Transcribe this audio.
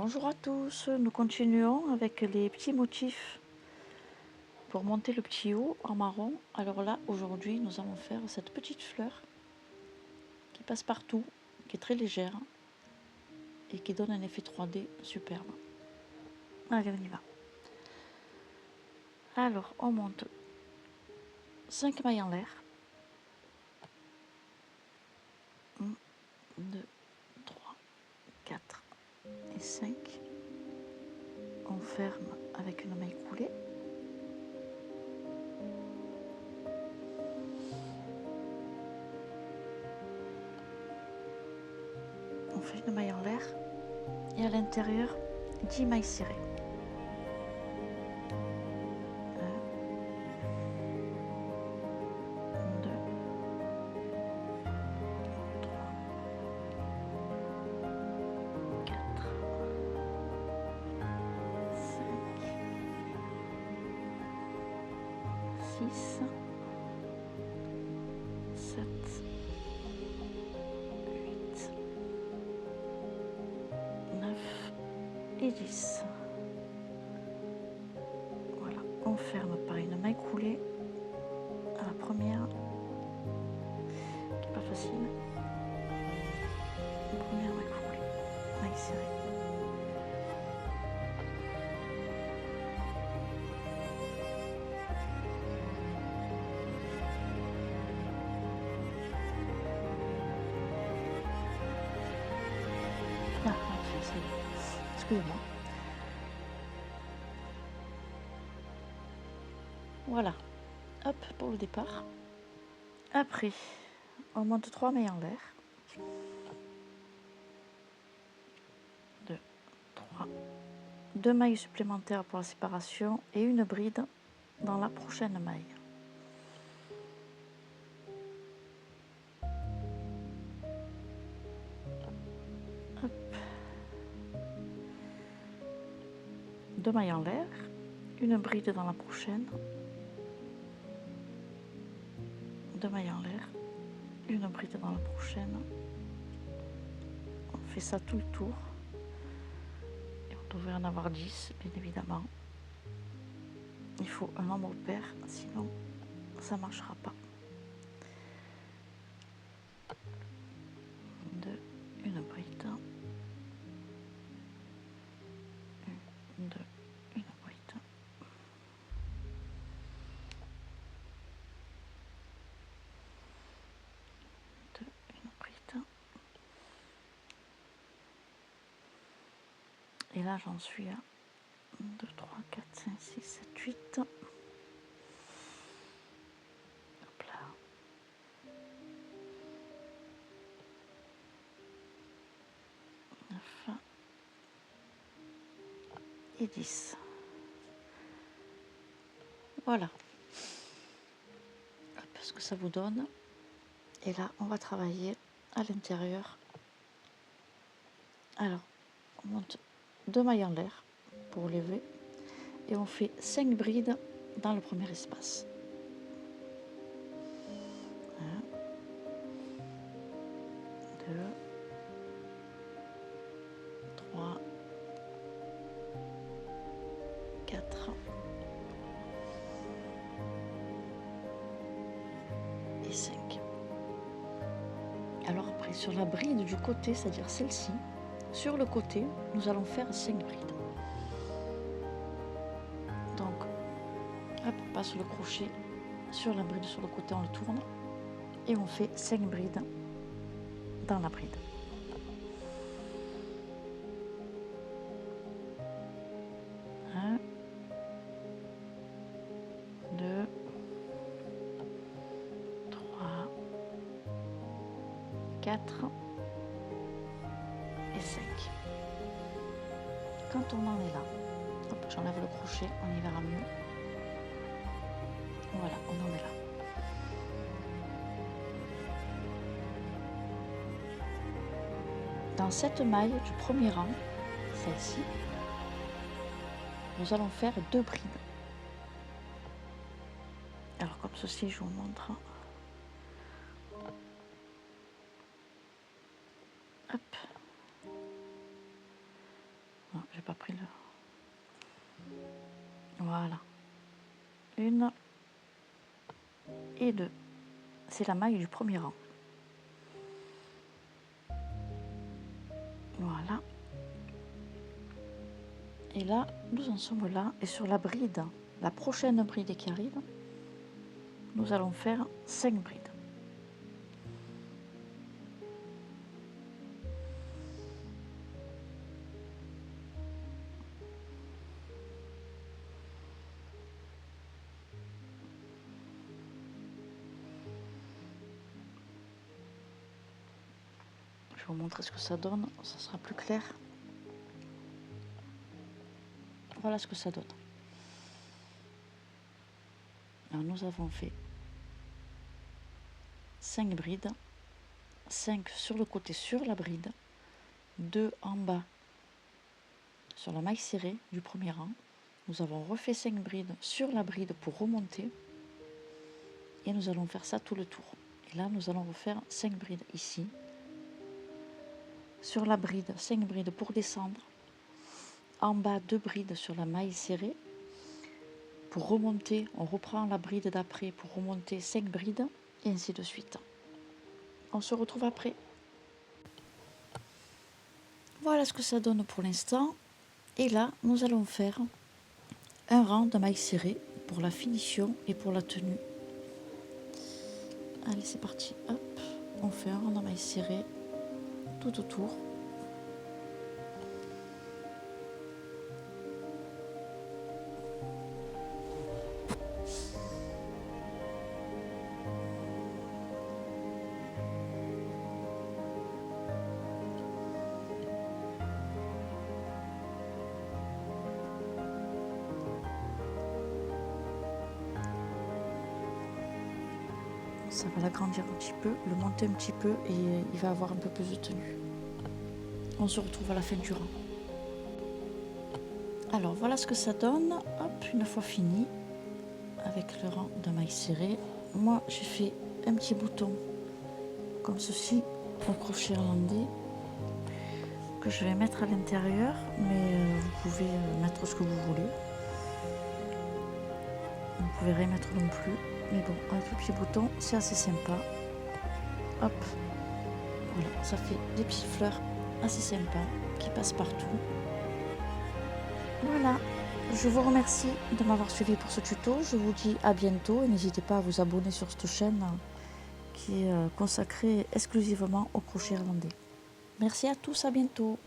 Bonjour à tous, nous continuons avec les petits motifs pour monter le petit haut en marron. Alors là, aujourd'hui, nous allons faire cette petite fleur qui passe partout, qui est très légère et qui donne un effet 3D superbe. Allez, on y va. Alors, on monte 5 mailles en l'air. 1, 2, 3, 4 et 5. On ferme avec une maille coulée. On fait une maille en l'air et à l'intérieur 10 mailles serrées. 1, 2, 3, 4, 5, 6, 7, 8, 9 et 10. Voilà, on ferme par une maille coulée à la première, qui n'est pas facile. Première maille coulée, maille serrée. Ah, ça y est. Excusez-moi. Voilà, hop, pour le départ. Après, on monte 3 mailles en l'air. 2, 3, 2 mailles supplémentaires pour la séparation et une bride dans la prochaine maille. Hop. 2 mailles en l'air, une bride dans la prochaine, 2 mailles en l'air, une bride dans la prochaine. On fait ça tout le tour. Et on devrait en avoir 10, bien évidemment. Il faut un nombre pair, sinon ça ne marchera pas. 2, une bride. 1, 2, une bride. 2, une bride. Et là, j'en suis à 1, 2, 3, 4, 5, 6, 7, 8. Hop là. 9 et 10. Voilà. Hop, ce que ça vous donne. Et là, on va travailler à l'intérieur. Alors, on monte 2 mailles en l'air pour lever. Et on fait 5 brides dans le premier espace. 1, 2, 3, 4 et 5. Alors après, sur la bride du côté, c'est-à-dire celle-ci, sur le côté, nous allons faire 5 brides. Donc, hop, on passe le crochet sur la bride sur le côté, on le tourne et on fait 5 brides dans la bride. 1, 2, 3, 4 et 5. Quand on en est là, hop, j'enlève le crochet, on y verra mieux. Voilà, on en est là. Dans cette maille du premier rang, celle-ci, nous allons faire 2 brides. Alors comme ceci, je vous montre. Hop. j'ai pas pris le... Voilà. 1 et 2. C'est la maille du premier rang. Voilà. Et là, nous en sommes là. Et sur la bride, la prochaine bride qui arrive, nous allons faire 5 brides. Je vais vous montrer ce que ça donne, ça sera plus clair. Voilà ce que ça donne. Alors nous avons fait 5 brides, 5 sur le côté sur la bride, 2 en bas sur la maille serrée du premier rang. Nous avons refait 5 brides sur la bride pour remonter et nous allons faire ça tout le tour. Et là nous allons refaire 5 brides ici. Sur la bride, 5 brides pour descendre. En bas, 2 brides sur la maille serrée. Pour remonter, on reprend la bride d'après pour remonter 5 brides et ainsi de suite. On se retrouve après. Voilà ce que ça donne pour l'instant. Et là, nous allons faire un rang de maille serrée pour la finition et pour la tenue. Allez, c'est parti. Hop, on fait un rang de maille serrée tout autour. Ça va l'agrandir un petit peu, le monter un petit peu et il va avoir un peu plus de tenue. On se retrouve à la fin du rang. Alors voilà ce que ça donne. Hop, une fois fini avec le rang de maille serrée. Moi j'ai fait un petit bouton comme ceci au crochet irlandais que je vais mettre à l'intérieur, mais vous pouvez mettre ce que vous voulez. Vous ne pouvez rien mettre non plus. Mais bon, avec le petit bouton, c'est assez sympa. Hop, voilà, ça fait des petites fleurs assez sympas qui passent partout. Voilà, je vous remercie de m'avoir suivi pour ce tuto. Je vous dis à bientôt et n'hésitez pas à vous abonner sur cette chaîne qui est consacrée exclusivement au crochet irlandais. Merci à tous, à bientôt.